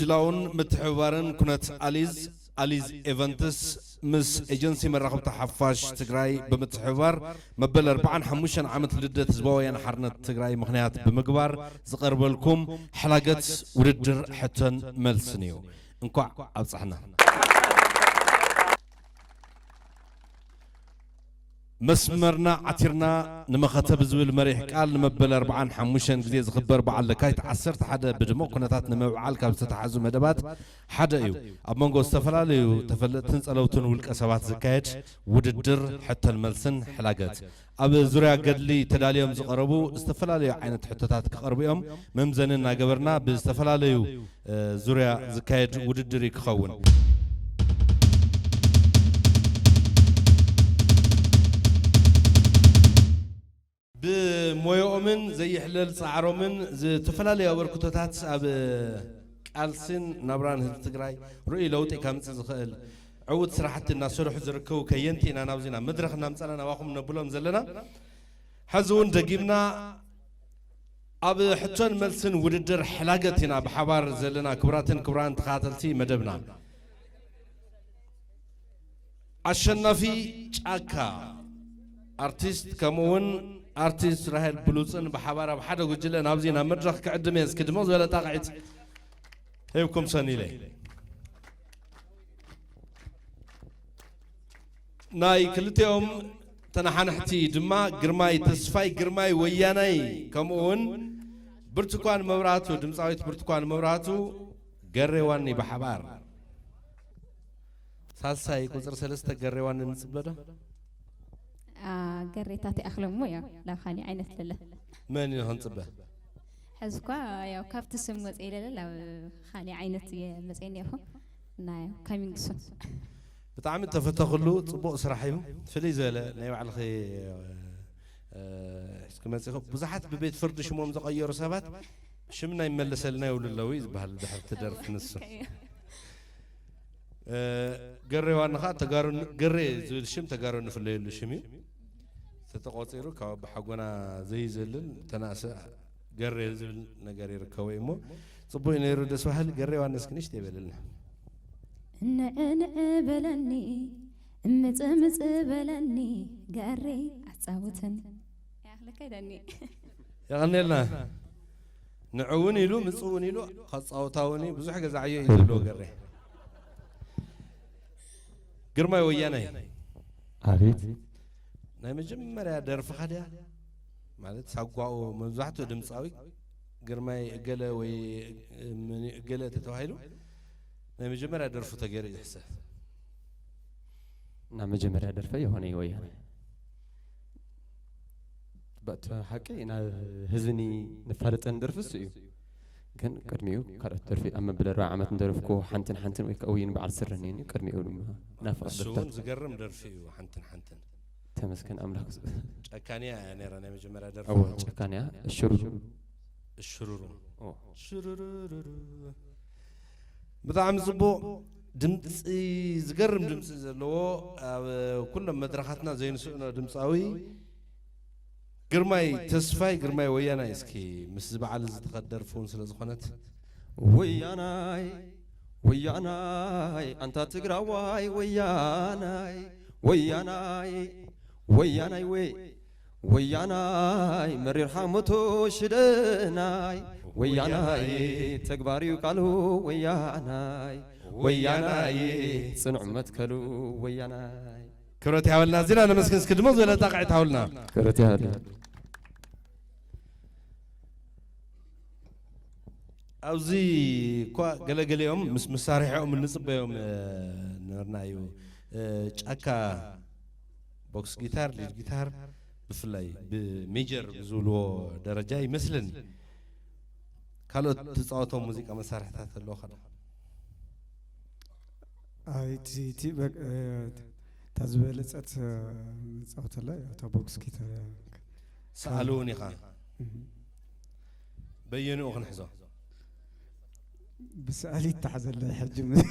مجلاون متحوارن كنت أليز إيفنتس مس إيجنسي مراقبة حفاش تجراي بمتحوار مبلغ 4 عامة لدة زبويان حرنة تجراي مخنيات بمقبار زقرب لكم حلقة ودر حتى ملسنيو انكوع أبصحنا مسمرنا عترنا نمختب زويل مريح قال نمبل 4 جزيز خبر بعد لكايت عسرت حدا بدمو كنتات نموعال كاب تتحزو مدبات حدا ايو اب منغو استفلاليو تفلتن صلوتن والقسبات زكايد وددر حتى الملسن حلاقات اب زوريا قدلي تداليوم زقربو استفلاليو عينت حتتات كقربيوم ممزننا قبرنا باستفلاليو زوريا زكايد وددر يكخون بمويومن زي حلل صعرومن زي تفلالي وركوتات اب قالسن نبران هز تግራይ رؤي لوطي كامص زخل عود سرحت الناس سرح زركو كينتينا نابزينا مدرخ نامصنا نواخم نبلهم زلنا حزون دقيمنا اب حتون ملسن وددر حلاقتنا بحبار زلنا كبران تخاتلتي مدبنا اشنافي چاكا ارتست كمون ارتست راهل بلوصن بحبار بحدا وجله نابزينا مدرخ كعدم يسكدمو ولا طاقعت هيكم سني لي ناي كلتيوم تنحنحتي دما غرماي تسفاي غرماي وياناي كمون برتقان مبراتو دمصاويت برتقان مبراتو غريواني بحبار سالساي قصر 3 غريوان نصبدا قريتاتي أخلمو يا لا خاني عينت لله من هنصبه حزكوا يا كافت سموت إلى لا خاني عينت مزيني أفهم نا كامينغسون بتعمل تفتخلو صبوق سرحيو فلي زاله نايو على خي كما تقول بزحت ببيت فرد شموم زغير سبات شمنا يملس لنا يوللوي بهال بحر تدرف نص قري وانا خا تقارن قري زول شم تقارن في الليل شمي تتقاطيرو كاب حقنا زي زلل تناسى قري زول نقري ركويمو صبوي نيرو دس وحل قري وانا سكنيش تبللنا انا بلني امص بلني قري عصاوتن يا اخي كيدني يغني لنا نعوني له مصوني له خصاوتاوني بزح غزعيه يزلو قري قرماي وياناي عريت ناي مجمريا درف خديا مالت ساقواو مزحتو دمصاوي قرماي قله وي من قله تتوهيلو ناي مجمريا درفو تغيري احساس نا مجمريا درفه يهوني وياناي بات حقي انا هزني نفرطن درفس يو كان قدميو كارت درفي اما بلا عامت ندرفكو حنتن ويكوين بعد سرنيني قدميو نافق سون زقرم درفي حنتن تمسكن املاك ጨካኒያ يعني رانا مجمريا درف او ጨካኒያ الشرور بطعم زبو دمص زقرم دمص زلو كل مدرخاتنا زي نسونا دمصاوي قرماي تسفاي قرماي وياناي اسكي مس بعل زتقدر فون سلازخونت وياناي انت تقراواي وياناي وياناي مرير حامتو شدناي وياناي تكباري قالو وياناي صنع متكلو وياناي كرتي حاولنا زينا نمسكن سكدمو ولا تقعت حاولنا كرتي هذا اوزي كوا قلقليهم مسارحهم نصبيهم نرنايو ጫካ بوكس جيتار ليد جيتار بفلاي بميجر بزولو درجة يمثلن كالو تصاوتو موسيقى مسارحتات اللو خدا تي بق تزبلت صوت لا تا بوكس جيتار سالوني خان بينوا اخن حزو بسالي تحزل حجم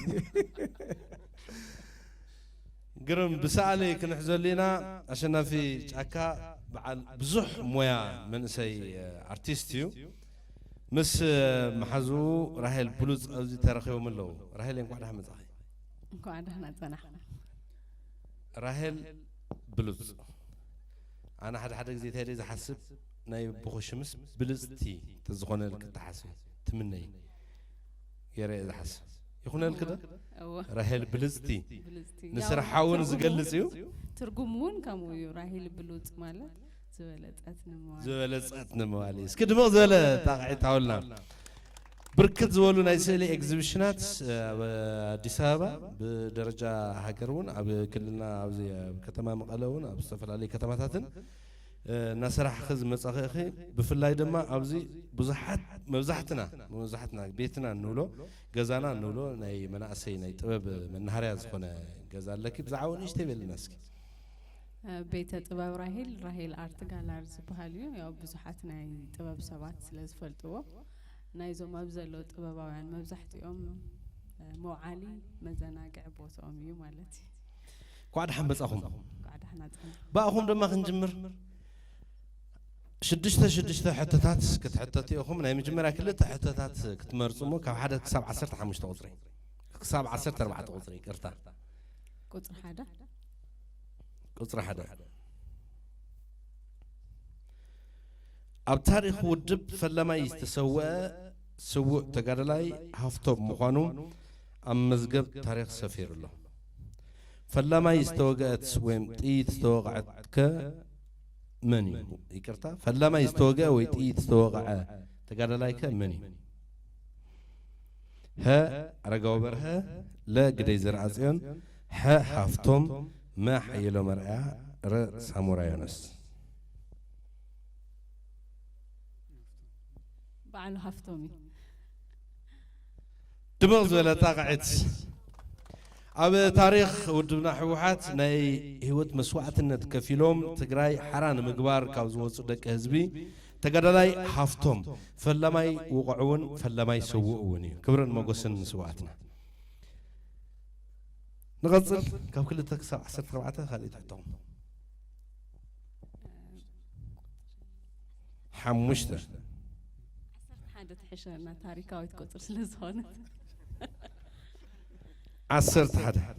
قرم بسالي كنحزل لينا عشان في ጫካ بعد بزح مويا من سي ارتستيو مس محزو راهل بلوز أوزي ترخيو من لو راهل ينقعد هم زاي እንኳን ደህና ጸናህ راهل بلوز أنا حد زي تهدي إذا حسب ناي بخشمس بلزتي تزخون لك تحسب تمني يا رأي إذا حسب يخون لك كده راهل بلزتي نسر حاول زقلسيو ترجمون كمو راهل بلوز مالت زولت نموالي اسكد مو زولت تاقعي تاولنا بركت زولو نايسيلي اكزيبيشنات አዲስ አበባ በደረጃ ሀገሩን አብ ክልልና አብዚ ከተማ መቀለውን አብ ዝተፈላሊ ከተማታትን ናስራሕ خዝ መጻኸኺ ብፍላይ ድማ አብዚ ብዙሓት መብዛሕትና ቤትና ንብሎ ገዛና ንብሎ ናይ መናእሰይ ናይ ጥበብ መናሃርያ ዝኾነ ገዛ ኣለኪ ብዛዕባውን እሽተ ይበልና እስኪ ቤተ ጥበብ ራሄል አርት ጋላሪ ዝበሃልዩ ያው ብዙሓት ናይ ጥበብ ሰባት ስለዝፈልጥዎ ናይዞም ኣብዘለው ጥበባውያን መብዛሕትኦም ሞዓሊ መዘናግዕ ቦታኦም እዩ ማለት እዩ ኳዕዳ ሓንበጻኹም ኳዕዳ ሓናጽና ባኹም ድማ ክንጅምር ሽድሽተ ሕተታት ክትሕተት ኢኹም ናይ መጀመርያ ክልተ ሕተታት ክትመርጽሞ ካብ 1 ክሳብ 15 ቁጽሪ ክሳብ 14 ቁጽሪ ይቅርታ ቁጽሪ 1 ኣብ ታሪኽ ውድብ ፈለማይ ዝተሰውአ ስውእ ተጋዳላይ ሃፍቶም ምዃኑ ኣብ መዝገብ ታሪኽ ሰፊሩሎ ፈለማይ ዝተወግአት ወይም ጥይት ዝተወቅዐት ከመን እዩ ይቅርታ ፈለማይ ዝተወግአ ወይ ጥይት ዝተወቅዐ ተጋዳላይ ከመን እዩ ሀ አረጋው በርሀ ለ ግደይ ዘርአጽዮን ሐ ሃፍቶም መ ሓየሎ መርአያ ረ ሳሙራ ዮናስ بعلو هفتومي دماغ زولا تاقعت أب تاريخ ودبنا حوحات ناي هوت مسوعتنا كفيلوم تقراي حران مقبار كاوزو صدق هزبي تقدلاي حفتهم فلماي وقعون فلماي سوؤوني كبرن مقوسن مسوعتنا نغزل كم كل تكسر 10 خلي تحتهم حمشته حشرنا تاريخاويت قطر سلزونه 10 حدا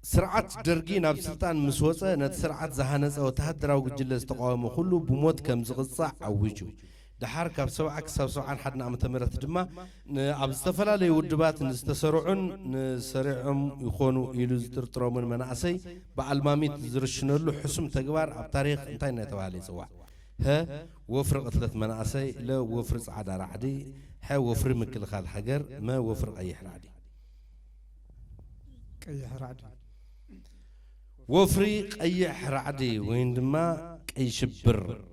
سرعت درجي ناب سلطان مسوسه نت سرعت زهانصه وتهدراو جله استقامه كله بموت كم زقصع عوجو دحر كاب 7 كسب 7 حدنا عام تمرت دما اب استفلالي ودبات نستسرعون نسرعهم يخونوا يلو زطرطرو من مناسي بعلماميت زرشنلو حسم تجبار اب تاريخ انتي نتوالي صوا ها وفر قتلت مناسي لا وفر صعدا رعدي ها وفر مكل خال حجر ما وفر قيح رعدي قيح رعدي وفري قيح رعدي وين دما قي شبر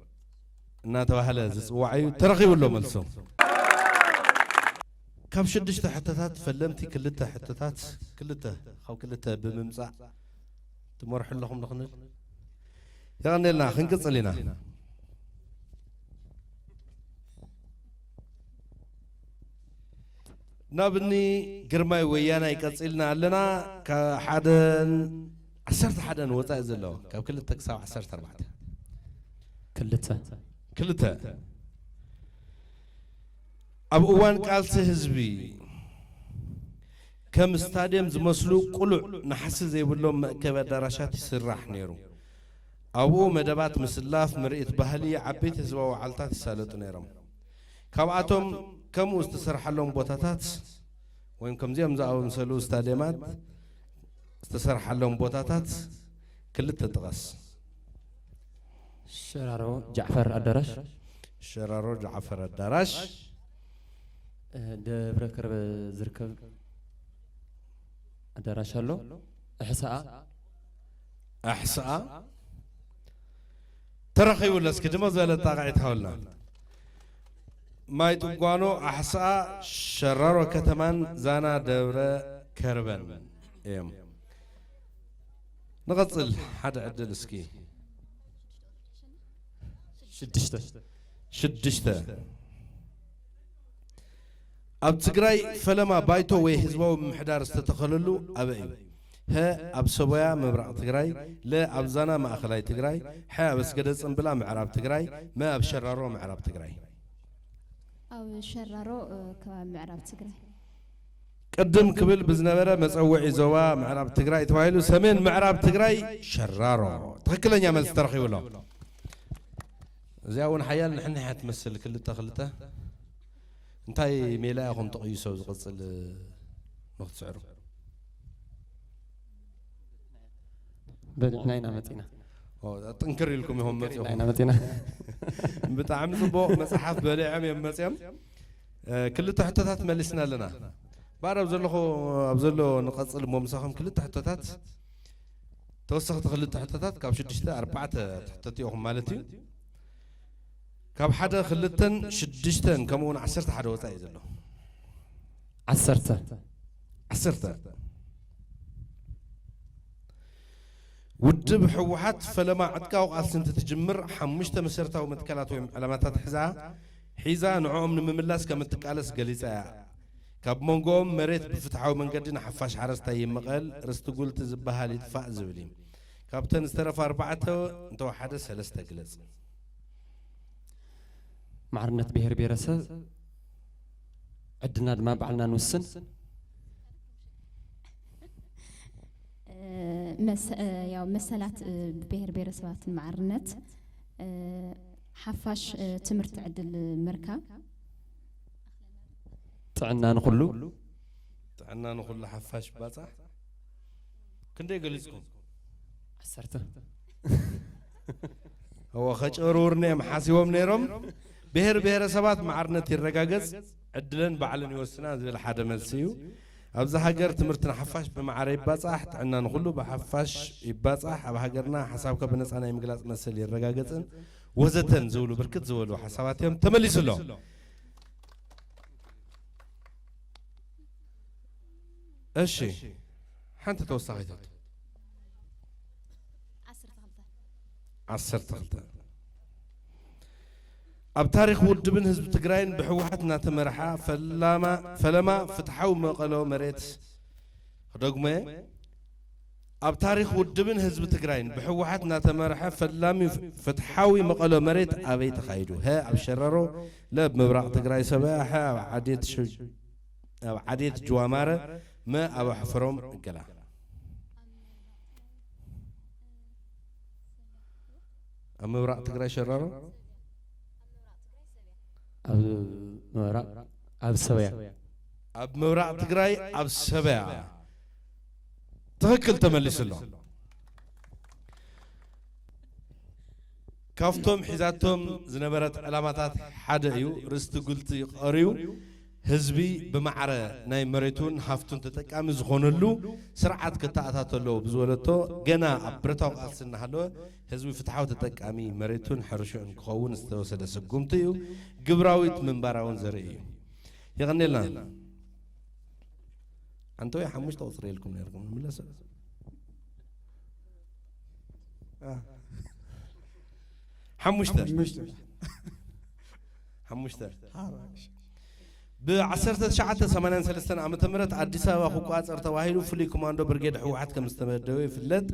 ناتوهله زصواعي ترغيب له ملسو كم شدشت حتتات فلمتي كلته حتتات كلته بممصع تمرح لهم نخنل يغني لنا خنقص لنا نابني قرماي ويانا يقصلنا لنا كحدن 10 حدن وصا زلو كم كلته كساو 14 كلته أب أوان قالت هزبي كم استاديوم زمسلو قلع نحس زي بلوم مأكب دراشات يسرح نيرو أبو مدبات مسلاف مرئت بهلي عبيت هزبا وعالتات سالت نيرم كابعاتهم كم استسرح لهم بوتاتات وين كم زي مزاو مسلو استاديومات استسرح لهم بوتاتات كلتا تغس شرارو جعفر الدرش دبر كرب زركب الدرش له احساء ترخي ولا اسكدما زال طاقعت حولنا ما يتقانو احساء شرارو كتمان زانا دبر كربن ايم نغطل حدا عدل اسكي شدشته أب تقرأي فلما بايتو ويهزبو محدار استتخللو أبئي ها أبسبويا مبرق تجراي لا أبزانا ما أخلاي تجراي ها بسكدس بلا معرب تجراي ما أبشرارو معرب تجراي أو شرارو كمان معرب تجراي قدم قبل بزنبره مصوعي زوا معرب تجراي توهيلو سمين معرب تجراي شرارو تخكلنيا ملس ترخي ولا زاون حيال نحن حتمثل كل تخلته انتي ميلاهم تقيسو زقصل نقط سعره بدعنا متينا تنكر لكم يهم متينا بتاعم زبو مسحف بلعم يم مسيم كل تحتات ملسنا لنا بعد أبزلو نقصل ممسخهم كل تحتات توسخت كل تحتات كاب شدشته 4 تحتاتيهم مالتي كاب حدا خلتن شدشتن كمون 10 حدا وصاي زلو 10 ودب حوحات فلما عدكا وقالت انت تجمر حمشت مسيرتها ومتكالات ويم علامات حيزا نعوم نمملاس كمتكالس قليسا كاب مونغوم مريت بفتحاو من قدنا حفاش حرستا يمقل رستو قلت زبها لي دفاع زبليم كابتن استرف 4 انتو حدا 3 قلص معرنة بهر بيرسب عدنا ما بعلنا نوسن ያው መሰላት ብሄር ብሄረሰባት ማዕርነት ሓፋሽ ትምህርት ዕድል ምርካብ ጥዕና ንኹሉ ሓፋሽ ባጻሕ ክንደይ ገሊጽኩም 10 هو خجرورنا محاسيوم نيرم بهر بهرسبات معرنت يرجاجز عدلن بعلن يوسنا زي الحدا ملسيو أبز هاجر تمرتنا حفاش بمعري يباصح عنا نقوله بحفاش يباصح أب هاجرنا حسابك بنس أنا يمجلس مسل يرجاجزن وزتن زولو بركت زولو حساباتهم تمليس له إيشي حنت توصلت 10 تغلطة أب تاريخ ودبن حزب تجراين بحوحتنا تمرحة فلما فتحوا مقالو مريت رقمه أب تاريخ ودبن حزب تجراين بحوحتنا تمرحة فلما فتحوا مقالو مريت أبي تخيلوا ها أب شرروا لا بمبرق تجراي سباحة عديت جوامارة ما أب حفرهم قلا أما وراء تقرأ شرارة؟ أب سبيع أب وراء تقرأ أب سبيع تهكل تملس الله كافتم حزاتهم زنبرت علامات حدا يو رست قلت قريو حزبي بمعرة ناي مريتون حفتون تتكام زخونلو سرعات كتاعتاتلو بزولتو جنا أبرتاو قاسنا هلو حزبي فتحاو تتكامي مريتون حرشون كخون استوسد سقومتيو قبراويت من باراون زريو يغني لنا أنتو يا حموش توصري لكم نيركم من لا سبب حموشتر بعشرة شعات 83 عام تمرت عدي سوا خقات ارتواهيلو فلي كوماندو برجيد حوحات كم استمدوي في اللد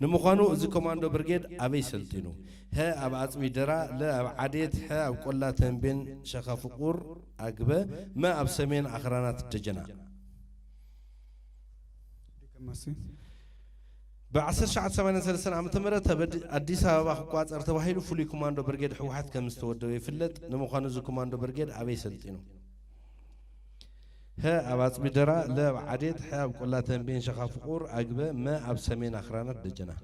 نمخانو زي كوماندو برجيد أبي سلطينو ها أبعت ميدرا لا عديت ها وكلها تنبين شخا فقور أقبى ما أبسمين أخرانات التجنا بعشر شعات 83 عام تمرت عدي سوا خقات ارتواهيلو فلي كوماندو برجيد حوحات كم استودوي في اللد نمخانو زي كوماندو برجيد أبي سلطينو ها أبعت بدرا لا عديد حاب كلها تنبين شخا فقور عقبة ما أبسمين أخرانات دجنا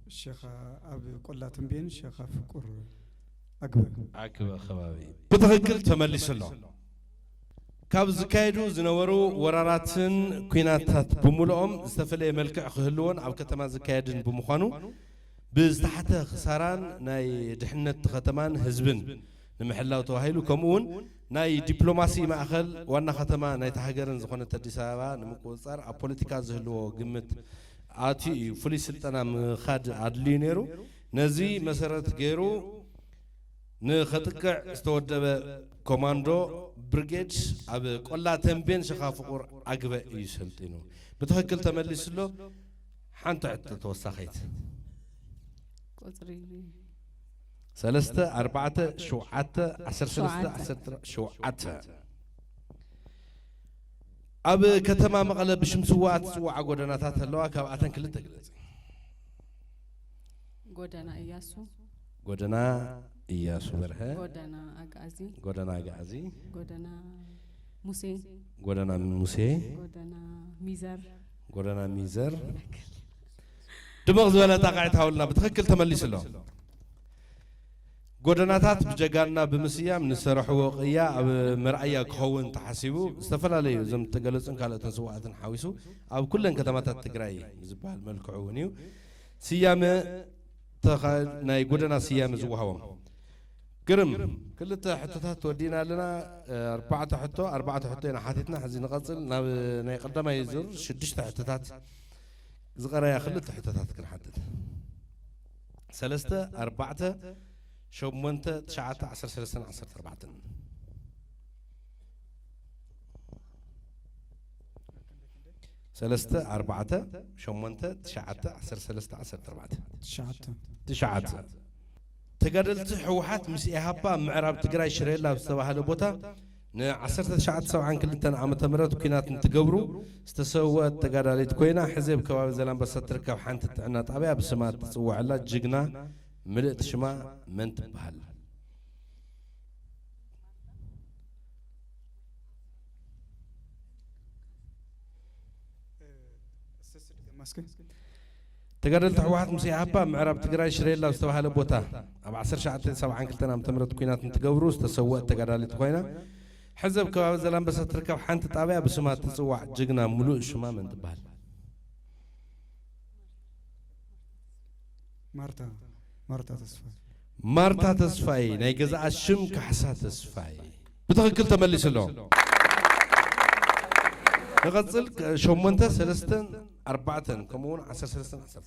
الشيخ أبي كلها تنبين شخا فقور عقبة خبابي بتغكل تملس الله كاب زكايدو زنورو وراراتن كويناتات بمولهم استفلي ملكع خهلون أو كتما زكايدن بمخانو بزتحته خساران ناي دحنت ختمان هزبن نمحلاو توهيلو كمون ناي دبلوماسي مأخل وانا ختما ناي تحقرن زخونة الدسابة نمكوصار أبوليتيكا زهلو قمت آتي فلي سلطانا مخاد عدلينيرو نزي مسارات غيرو نخطقع استودب كوماندو بريجيد اب قلا تنبين شخا فقور عقبه يسلطينو بتهكل تملس له حنت توسخيت قطري 3 4 7 10 10 7 اب كتما مقله بشمسوات صوع غودناتات لوا كاباتن كلته غلص غودنا إياسو برها غودنا أغازي غودنا موسى غودنا ميزر دماغ زولا تاقعت حولنا بتخكل تمليس له غودناتات بجغانا بمسيام نسرحو وقيا مرعيا كهون تحسبو استفلاليو زم تغلصن كالتن سواتن حاويسو اب كلن كتماتات تግራይ ዝባል መልክዑኒው ሲያመ تخيل ناي غودنا سيام زوهاوم قرم كلتا حتتات ودينا لنا 4 حتو انا حاتتنا حزي نقصل ناي قدما يزور 6 حتتات زغرايا خلت حتتات كنحدد 3 4 8 9 10 3 10 4 3 4 8 9 10 3 10 4 9 تقدلت حوحات مسيحابا معراب تقراي شريلا بستباهل بوتا ن 19 كلتن عام تمرت كينات نتقبرو استسوى تقدلت كوينا حزب كباب زلان بس تركب حانت تعنا طابيا بسمات تصوع على جقنا ملئت شما من تبهل تقدرت حوحات مسيحابا معرب تقراي شريلا واستباهل بوتا اب 19 كلتن عام تمرت كينات نتقبرو استسوى تقدلت كوينا حزب كباب زلان بس تركب حانت طابيا بسمات تصوع جقنا ملؤ شما من تبهل مارتا تسفاي نايجزا الشم كحسا تسفاي بتخكل تملس له نغزل شومنتا 3 4 كمون 10 3 10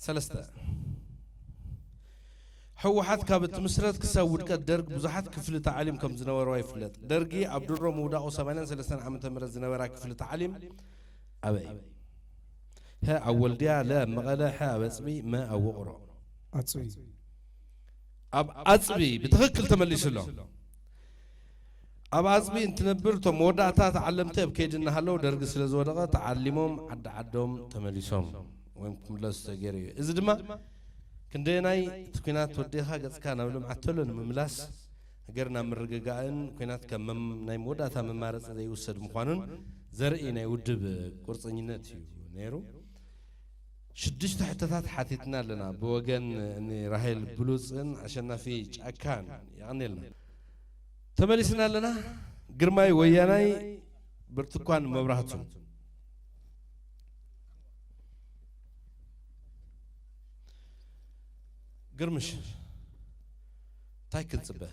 4 حوحات كابت مسرت كساود كدرج بزحات كفل تعليم كم زنور وايفلت درجي عبد الرحمن مودا 83 عام تمرت زنورا كفل تعليم أبي ها أول ديا لا مغلا ها بسبي ما أوقرا أتصبي بتخكل تمليش له أب أتصبي أنت نبرتهم ودعتا تعلمته بكيد إن هلو درج سلزودقة تعلمهم عدهم تمليشهم ويمكن لا استجري إذا دما كنديناي تكينات وديها قد كان ولم عتلون مملاس غيرنا مرجعين كينات كم ناي مودعتا ممارس ذي يوسد مقانون زرقنا يودب قرصنينات نيرو شدشت حتتات حاتتنا لنا بوجن اني راهيل بلوزن عشان في اكان يعني لنا تملسنا لنا قرماي وياناي برتقان مبرهتهم قرمش تايكل صبه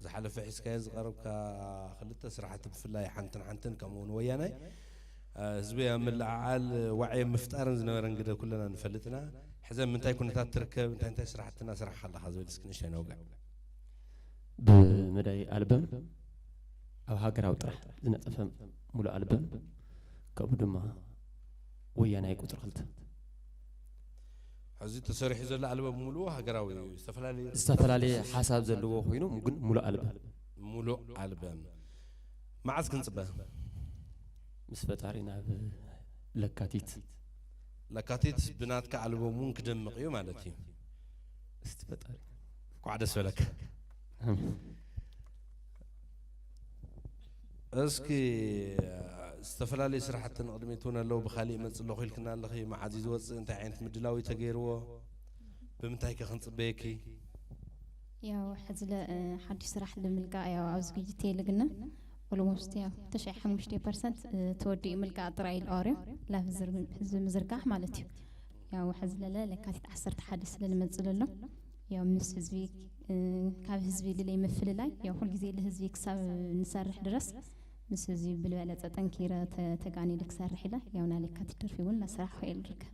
زحلف حسكاز قرب خلت سرحت بفلاي حنتن كمون وياناي زبيا من العال وعي مفتقرن زنورن قد كلنا نفلتنا حزام من تاي كنت تركب انت سرحتنا سرح الله حزب دسكنش نوقع بمداي ألبوم أو هاجر أو طرح زنقفهم مولى ألبوم كابدما ويانا يقطر خلت حزي تصريح زل ألبوم مولو هاجراوي استفلالي حساب زلوا خوينو ممكن مولى ألبوم ما عاد كنت به مسفتارينا لكاتيت بنات كألبومون كدم مقيو مالتي استفتاري قاعد اسولك اسكي استفلالي سرحت نقدميتونا لو بخالي مصلو خيلكنا لخي مع عزيز وص انت عينت مدلاوي تغيرو بمنتاي كخنصبيكي يا حزله حد سرح لملقا يا اوزغيتي لغنا ولموست يا 95% تودي ملقا طراي الاوريو لا حزب مزركاح مالتي يا حزله لا لكاتت 10 حدث لنمصللو يا مس حزبي كاب حزبي للي يمفل لاي يا كل غزي لحزبي كساب نسرح درس مس حزبي بالبلص تنكيره تغاني لك سرح لا ياونا لكاتت درفيون لا سرح يلرك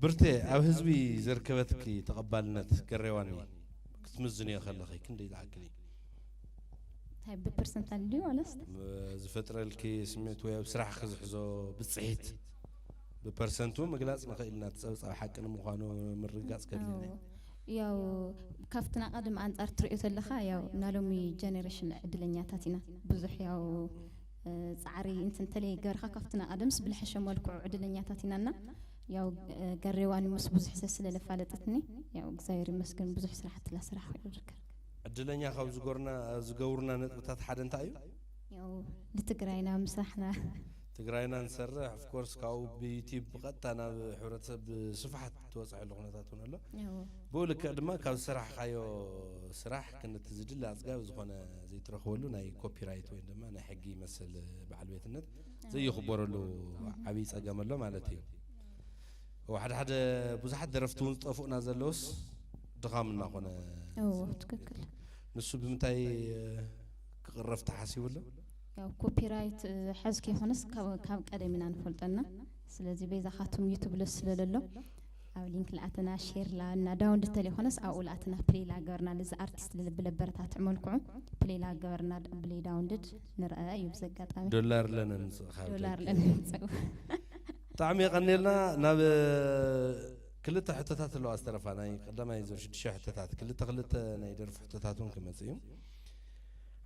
برتي أو هزبي زركبتك تقبلنت كريواني كتمزني خلخي كندي دعكني هاي ببرسنت اللي ولا زفترة الكي سمعت ويا بسرعة خزحزو بتصعيد ببرسنتو مقلاص نخيلنا تسوس أو حق نمخانو من رقاص كبيرنا ያው ካፍትና ቀደም አንጻር ትርኢት ለኻ ያው ናሎሚ ጀነሬሽን ዕድለኛታትና ብዙሕ ያው ጻዕሪ እንትን ተለይ ገርኻ ካፍትና ቀደምስ ብልሕሸ መልክዑ ዕድለኛታትናና ያው ገሬዋን ምስ ብዙሕ ስለለፋለጥትኒ ያው እግዚአብሔር ይመስገን ብዙሕ ስራሕት ለስራሕ ይርከብ ዕድለኛ ካብ ዝገብሩና ነጥብታት ሓደ እንታይ እዩ ያው ለትግራይና ምሳሕና ትግራይና ንሰርሕ ኦፍ ኮርስ ካው ብዩቲዩብ ብቐጥታ ናብ ሕብረተሰብ ስፍሓት ትወፅሐሉ ኩነታት እውን ኣሎ ብኡልክዕ ድማ ካብ ዝስራሕካዮ ስራሕ ክነት ዝድለ ኣፅጋቢ ዝኾነ ዘይትረኽበሉ ናይ ኮፒራይት ወይ ድማ ናይ ሕጊ መሰል በዓል ቤትነት ዘይኽበረሉ ዓብይ ፀገም ኣሎ ማለት እዩ ወሓደ ሓደ ብዙሓት ደረፍቲ እውን ዝጠፍኡና ዘለውስ ድኻም እናኾነ ትክክል ንሱ ብምንታይ ክቕረፍ ተሓሲቡሎ ያው ኮፒራይት ሕዝክ ይኾንስ ካብ ቀደምና ንፈልጠና ስለዚህ በዛ ኻቱም ዩቲዩብ ለስለለሎ ኣብ ሊንክ ለኣተና ሼር ላና ዳውንሎድ ተለ ይኾንስ ኣብ ኡላትና ፕሌይ ላገርና ለዚ ኣርቲስት ለበረታት መልክዑ ፕሌይ ላገርና ፕሌይ ዳውንሎድ ንርአ እዩ ብዘጋጣሚ ዶላር ለነንጽእ ዶላር ለነንጽእ طعم يقنلنا ناب كلتا حتتات لو استرفا ناي قدما يزور شدش حتتات كلتا ناي درف حتتاتون كمزيوم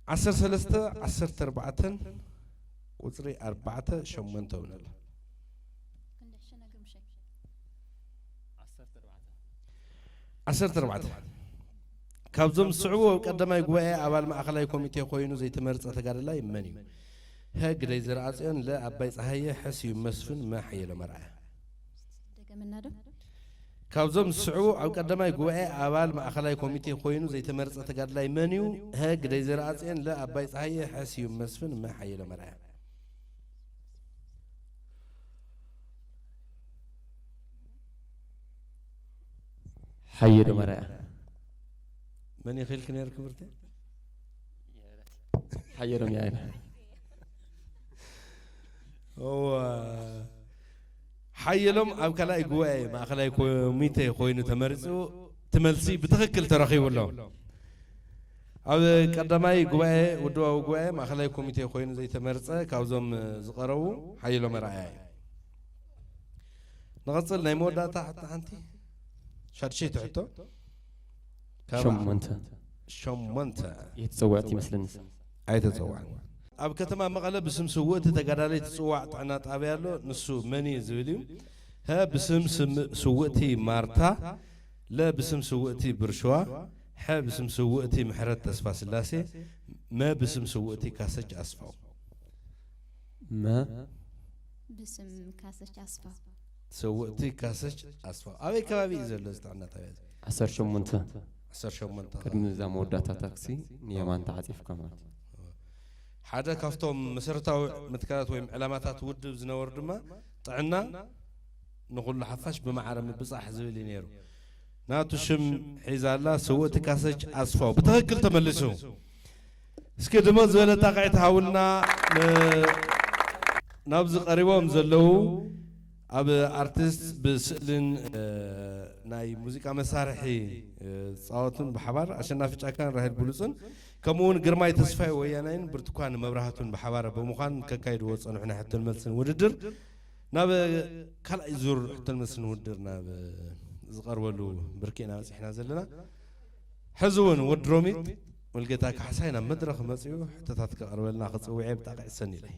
10 قطري 4 شمنتو ونل 10 كابزم صعوبة قدما يقوى أبال ما أخلاي كوميتي خوينو زي تمرز أتقال الله يمنيو هاك داي زرعاتيون لا أباي صحية حسي مسفن ما حي لمرعى كابزم صعوبة أو قدما يقوى أبال ما أخلاي كوميتي خوينو زي تمرز أتقال الله يمنيو هاك داي زرعاتيون لا أباي صحية حسي مسفن ما حي لمرعى حي لمرعى من يخيلك نير كبرتي؟ حيرهم يا عيني هو حيلهم أو كلا يقوي ما خلا يكون ميته خوينو تمرسو تملسي بتخكل ترخي ولا أو قدما يقوي ودوا يقوي ما خلا يكون ميته خوينو زي تمرسه كاوزم زقرو حيلهم رعاي نغسل نيمو داتا حتى أنتي شرشيت حتى شمنتا يتزوعتي مثلا أي تزوع أب كتما مقالة بسم سوّت تقدري تسوّع طعنا طابيالو نسو مني زوليو ها بسم سوّتي مارتا لا بسم سوّتي برشوا ها بسم سوّتي محرت أسفا سلاسي ما بسم سوّتي كاسج أسفا ما بسم كاسج أسفا سوّتي كاسج أسفا أبي كبابي زولو طعنا طابيالو 10 شمنتا 10 شمنتا قدم زا موداتا تاكسي نيمان تعاطيف كمان حدا كافتهم مسرتاو متكالات ويم علاماتات ودب زنور دما طعنا نقول حفاش بمعرم بصح زبلي نيرو ناتو شم حيزالا سوت كاسج اصفاو بتهكل تملسو اسكي دما زولا تاقعت حاولنا نابز قريبهم زلو اب ارتست بسلن ناي موسيقى مسارحي صوتن بحبار عشان نافع كان راهل بلوسن كمون قرماي تسفاي ويانين برتقان مبراهاتون بحبارة بمخان كايد وصلوا احنا حتى الملسن وددر ناب كلا يزور حتى الملسن وددر ناب زغر ولو بركينا احنا زلنا حزون ودروميت ولقيتك حسينا مدرخ مسيو حتى تتقرب لنا خصو عيب تاع السنه لي